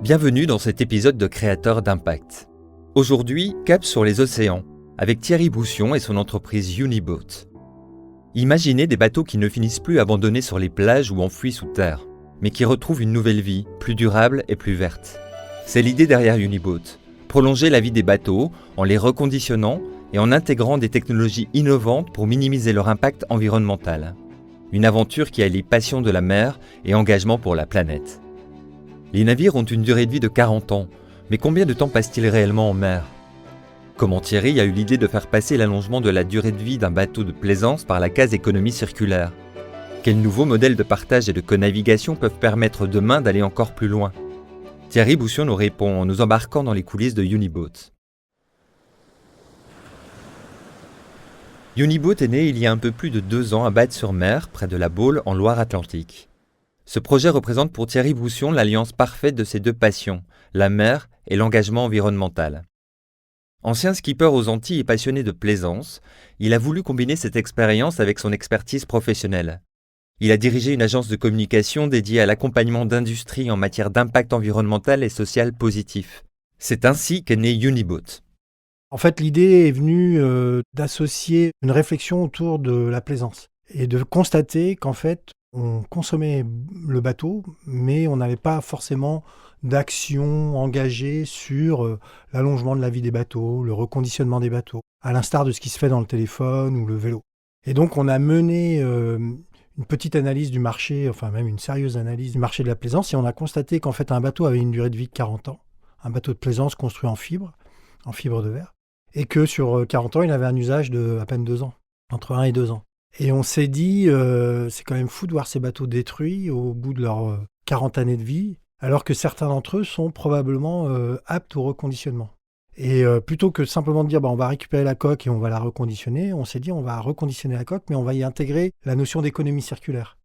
Bienvenue dans cet épisode de Créateurs d'impact. Aujourd'hui, cap sur les océans, avec Thierry Boussion et son entreprise Uniboat. Imaginez des bateaux qui ne finissent plus abandonnés sur les plages ou enfouis sous terre, mais qui retrouvent une nouvelle vie, plus durable et plus verte. C'est l'idée derrière Uniboat, prolonger la vie des bateaux en les reconditionnant et en intégrant des technologies innovantes pour minimiser leur impact environnemental. Une aventure qui allie passion de la mer et engagement pour la planète. Les navires ont une durée de vie de 40 ans, mais combien de temps passe-t-il réellement en mer ? Comment Thierry a eu l'idée de faire passer l'allongement de la durée de vie d'un bateau de plaisance par la case économie circulaire ? Quels nouveaux modèles de partage et de co-navigation peuvent permettre demain d'aller encore plus loin ? Thierry Boussion nous répond en nous embarquant dans les coulisses de Uniboat. Uniboat est né il y a un peu plus de 2 ans à Batte-sur-Mer, près de la Baule, en Loire-Atlantique. Ce projet représente pour Thierry Boussion l'alliance parfaite de ses deux passions, la mer et l'engagement environnemental. Ancien skipper aux Antilles et passionné de plaisance, il a voulu combiner cette expérience avec son expertise professionnelle. Il a dirigé une agence de communication dédiée à l'accompagnement d'industries en matière d'impact environnemental et social positif. C'est ainsi qu'est né Uniboat. En fait, l'idée est venue d'associer une réflexion autour de la plaisance et de constater qu'en fait, on consommait le bateau, mais on n'avait pas forcément d'action engagée sur l'allongement de la vie des bateaux, le reconditionnement des bateaux, à l'instar de ce qui se fait dans le téléphone ou le vélo. Et donc, on a mené une petite analyse du marché, enfin même une sérieuse analyse du marché de la plaisance, et on a constaté qu'en fait, un bateau avait une durée de vie de 40 ans, un bateau de plaisance construit en fibre de verre, et que sur 40 ans, il avait un usage de à peine 2 ans, entre 1 et 2 ans. Et on s'est dit, c'est quand même fou de voir ces bateaux détruits au bout de leurs 40 années de vie, alors que certains d'entre eux sont probablement aptes au reconditionnement. Et plutôt que simplement de dire, on va récupérer la coque et on va la reconditionner, on s'est dit, on va reconditionner la coque, mais on va y intégrer la notion d'économie circulaire.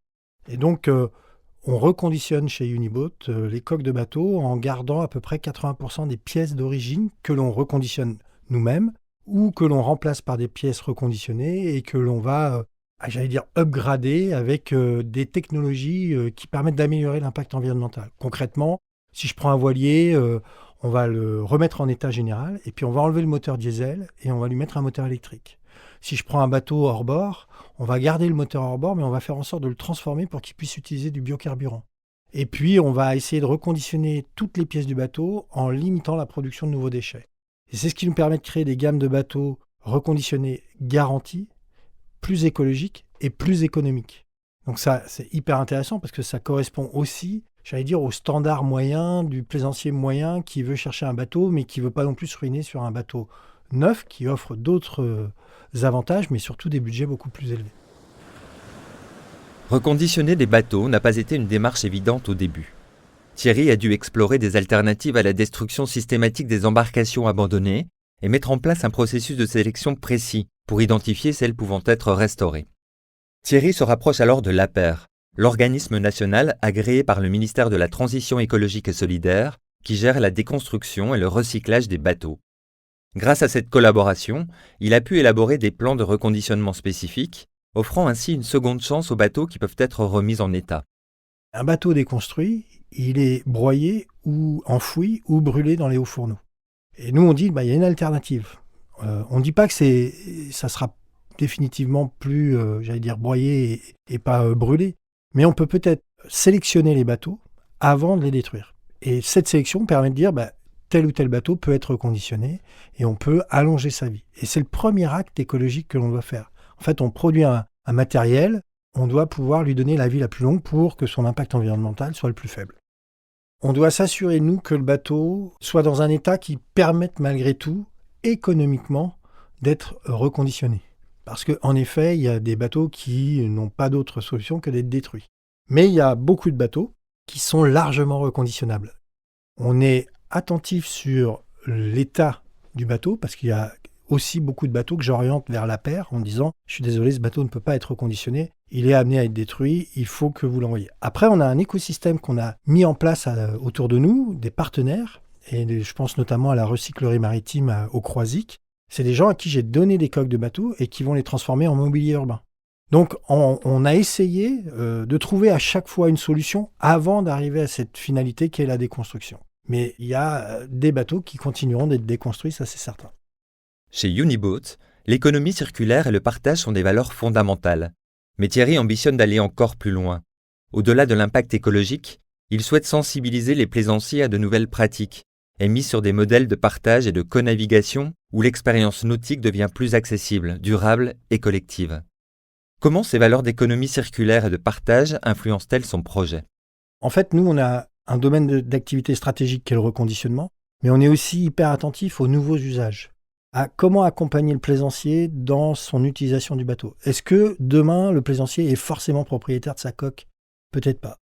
Et donc, on reconditionne chez Uniboat les coques de bateaux en gardant à peu près 80% des pièces d'origine que l'on reconditionne nous-mêmes ou que l'on remplace par des pièces reconditionnées et que l'on va upgrader avec des technologies qui permettent d'améliorer l'impact environnemental. Concrètement, si je prends un voilier, on va le remettre en état général et puis on va enlever le moteur diesel et on va lui mettre un moteur électrique. Si je prends un bateau hors bord, on va garder le moteur hors bord, mais on va faire en sorte de le transformer pour qu'il puisse utiliser du biocarburant. Et puis, on va essayer de reconditionner toutes les pièces du bateau en limitant la production de nouveaux déchets. Et c'est ce qui nous permet de créer des gammes de bateaux reconditionnés garantis, plus écologiques et plus économiques. Donc ça, c'est hyper intéressant parce que ça correspond aussi, au standard moyen du plaisancier moyen qui veut chercher un bateau, mais qui ne veut pas non plus se ruiner sur un bateau neuf qui offre d'autres avantages, mais surtout des budgets beaucoup plus élevés. Reconditionner des bateaux n'a pas été une démarche évidente au début. Thierry a dû explorer des alternatives à la destruction systématique des embarcations abandonnées et mettre en place un processus de sélection précis pour identifier celles pouvant être restaurées. Thierry se rapproche alors de l'APER, l'organisme national agréé par le ministère de la Transition écologique et solidaire qui gère la déconstruction et le recyclage des bateaux. Grâce à cette collaboration, il a pu élaborer des plans de reconditionnement spécifiques, offrant ainsi une seconde chance aux bateaux qui peuvent être remis en état. Un bateau déconstruit, il est broyé ou enfoui ou brûlé dans les hauts fourneaux. Et nous, on dit, il y a une alternative. On ne dit pas que ça sera définitivement plus, broyé et pas brûlé. Mais on peut-être sélectionner les bateaux avant de les détruire. Et cette sélection permet de dire, tel ou tel bateau peut être reconditionné et on peut allonger sa vie. Et c'est le premier acte écologique que l'on doit faire. En fait, on produit un matériel, on doit pouvoir lui donner la vie la plus longue pour que son impact environnemental soit le plus faible. On doit s'assurer, nous, que le bateau soit dans un état qui permette malgré tout, économiquement, d'être reconditionné. Parce qu'en effet, il y a des bateaux qui n'ont pas d'autre solution que d'être détruits. Mais il y a beaucoup de bateaux qui sont largement reconditionnables. On est attentif sur l'état du bateau, parce qu'il y a aussi beaucoup de bateaux que j'oriente vers l'APER en disant « Je suis désolé, ce bateau ne peut pas être reconditionné, il est amené à être détruit, il faut que vous l'envoyiez. » Après, on a un écosystème qu'on a mis en place autour de nous, des partenaires, et je pense notamment à la recyclerie maritime au Croisic. C'est des gens à qui j'ai donné des coques de bateaux et qui vont les transformer en mobilier urbain. Donc, on a essayé de trouver à chaque fois une solution avant d'arriver à cette finalité qu'est la déconstruction. Mais il y a des bateaux qui continueront d'être déconstruits, ça c'est certain. Chez Uniboat, l'économie circulaire et le partage sont des valeurs fondamentales. Mais Thierry ambitionne d'aller encore plus loin. Au-delà de l'impact écologique, il souhaite sensibiliser les plaisanciers à de nouvelles pratiques et mise sur des modèles de partage et de co-navigation où l'expérience nautique devient plus accessible, durable et collective. Comment ces valeurs d'économie circulaire et de partage influencent-elles son projet ? En fait, nous, on a un domaine d'activité stratégique qui est le reconditionnement, mais on est aussi hyper attentif aux nouveaux usages, à comment accompagner le plaisancier dans son utilisation du bateau. Est-ce que demain, le plaisancier est forcément propriétaire de sa coque ? Peut-être pas.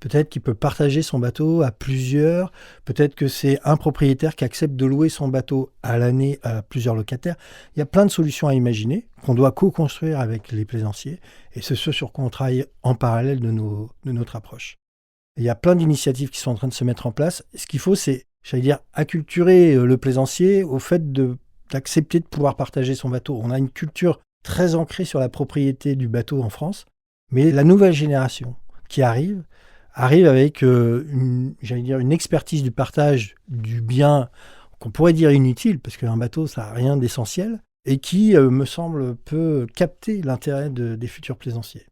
Peut-être qu'il peut partager son bateau à plusieurs, peut-être que c'est un propriétaire qui accepte de louer son bateau à l'année à plusieurs locataires. Il y a plein de solutions à imaginer qu'on doit co-construire avec les plaisanciers et c'est ce sur quoi on travaille en parallèle de notre approche. Il y a plein d'initiatives qui sont en train de se mettre en place. Ce qu'il faut, c'est, acculturer le plaisancier au fait d'accepter de pouvoir partager son bateau. On a une culture très ancrée sur la propriété du bateau en France, mais la nouvelle génération qui arrive avec une expertise du partage du bien qu'on pourrait dire inutile, parce qu'un bateau, ça n'a rien d'essentiel, et qui, me semble, peut capter l'intérêt des futurs plaisanciers.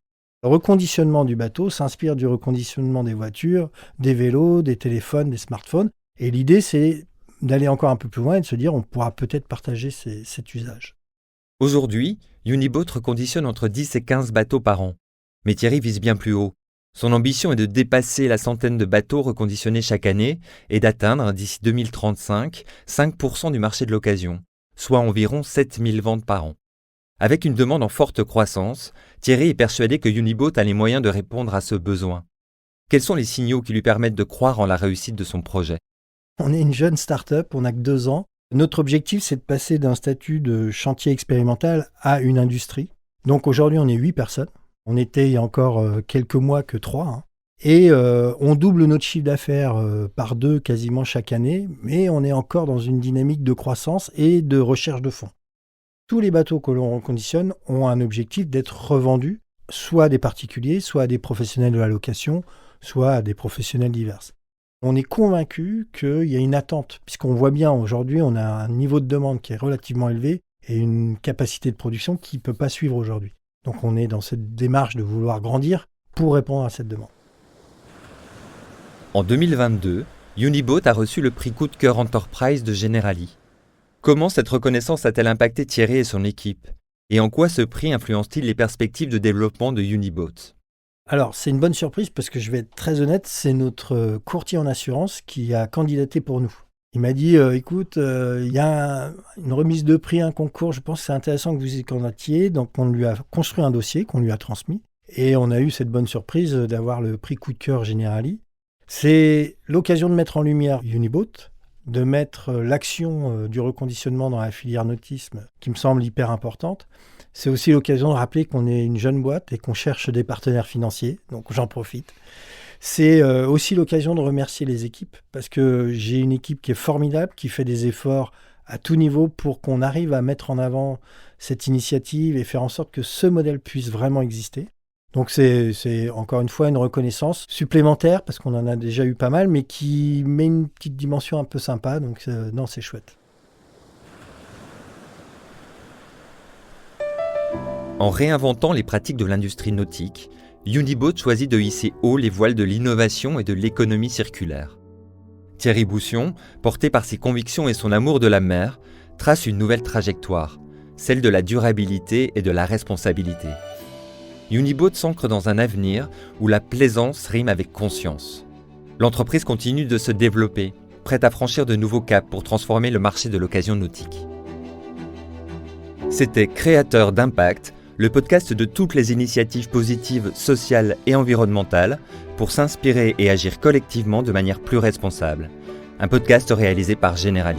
Le reconditionnement du bateau s'inspire du reconditionnement des voitures, des vélos, des téléphones, des smartphones, et l'idée, c'est d'aller encore un peu plus loin et de se dire on pourra peut-être partager cet usage. Aujourd'hui, Uniboat reconditionne entre 10 et 15 bateaux par an. Mais Thierry vise bien plus haut. Son ambition est de dépasser la centaine de bateaux reconditionnés chaque année et d'atteindre, d'ici 2035, 5% du marché de l'occasion, soit environ 7000 ventes par an. Avec une demande en forte croissance, Thierry est persuadé que Uniboat a les moyens de répondre à ce besoin. Quels sont les signaux qui lui permettent de croire en la réussite de son projet ? On est une jeune start-up, on n'a que 2 ans. Notre objectif, c'est de passer d'un statut de chantier expérimental à une industrie. Donc aujourd'hui, on est 8 personnes. On était il y a encore quelques mois que 3. Et on double notre chiffre d'affaires par 2 quasiment chaque année, mais on est encore dans une dynamique de croissance et de recherche de fonds. Tous les bateaux que l'on reconditionne ont un objectif d'être revendus, soit à des particuliers, soit à des professionnels de la location, soit à des professionnels divers. On est convaincu qu'il y a une attente, puisqu'on voit bien aujourd'hui, on a un niveau de demande qui est relativement élevé et une capacité de production qui ne peut pas suivre aujourd'hui. Donc on est dans cette démarche de vouloir grandir pour répondre à cette demande. En 2022, Uniboat a reçu le prix Coup de cœur Enterprise de Generali. Comment cette reconnaissance a-t-elle impacté Thierry et son équipe ? Et en quoi ce prix influence-t-il les perspectives de développement de Uniboat ? Alors, c'est une bonne surprise parce que je vais être très honnête, c'est notre courtier en assurance qui a candidaté pour nous. Il m'a dit, écoute, il y a une remise de prix, un concours, je pense que c'est intéressant que vous y candidatiez. Donc, on lui a construit un dossier qu'on lui a transmis. Et on a eu cette bonne surprise d'avoir le prix Coup de cœur Generali. C'est l'occasion de mettre en lumière Uniboat, de mettre l'action du reconditionnement dans la filière nautisme, qui me semble hyper importante. C'est aussi l'occasion de rappeler qu'on est une jeune boîte et qu'on cherche des partenaires financiers, donc j'en profite. C'est aussi l'occasion de remercier les équipes, parce que j'ai une équipe qui est formidable, qui fait des efforts à tout niveau pour qu'on arrive à mettre en avant cette initiative et faire en sorte que ce modèle puisse vraiment exister. Donc c'est encore une fois une reconnaissance supplémentaire, parce qu'on en a déjà eu pas mal, mais qui met une petite dimension un peu sympa, donc non, c'est chouette. En réinventant les pratiques de l'industrie nautique, Uniboat choisit de hisser haut les voiles de l'innovation et de l'économie circulaire. Thierry Boussion, porté par ses convictions et son amour de la mer, trace une nouvelle trajectoire, celle de la durabilité et de la responsabilité. Uniboat s'ancre dans un avenir où la plaisance rime avec conscience. L'entreprise continue de se développer, prête à franchir de nouveaux caps pour transformer le marché de l'occasion nautique. C'était Créateur d'impact, le podcast de toutes les initiatives positives, sociales et environnementales pour s'inspirer et agir collectivement de manière plus responsable. Un podcast réalisé par Generali.